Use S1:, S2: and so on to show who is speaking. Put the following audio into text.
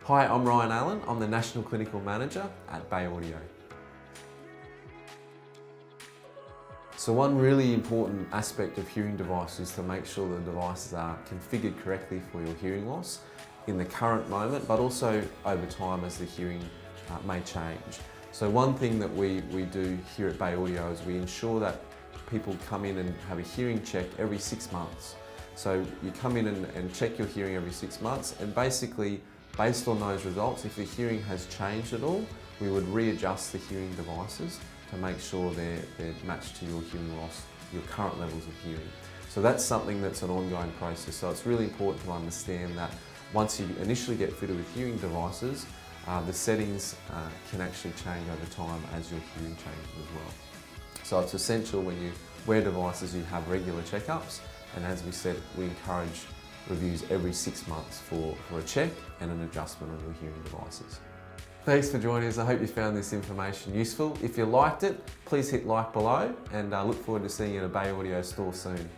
S1: Hi, I'm Ryan Allen. I'm the National Clinical Manager at Bay Audio. So one really important aspect of hearing devices is to make sure the devices are configured correctly for your hearing loss in the current moment, but also over time as the hearing may change. So one thing that we do here at Bay Audio is we ensure that people come in and have a hearing check every 6 months. So you come in and check your hearing every 6 months, and basically based on those results, if the hearing has changed at all, we would readjust the hearing devices to make sure they're matched to your hearing loss, your current levels of hearing. So that's something that's an ongoing process. So it's really important to understand that once you initially get fitted with hearing devices, the settings can actually change over time as your hearing changes as well. So it's essential when you wear devices you have regular checkups, and as we said, we encourage reviews every 6 months for a check and an adjustment on your hearing devices. Thanks for joining us. I hope you found this information useful. If you liked it, please hit like below, and I look forward to seeing you in a Bay Audio store soon.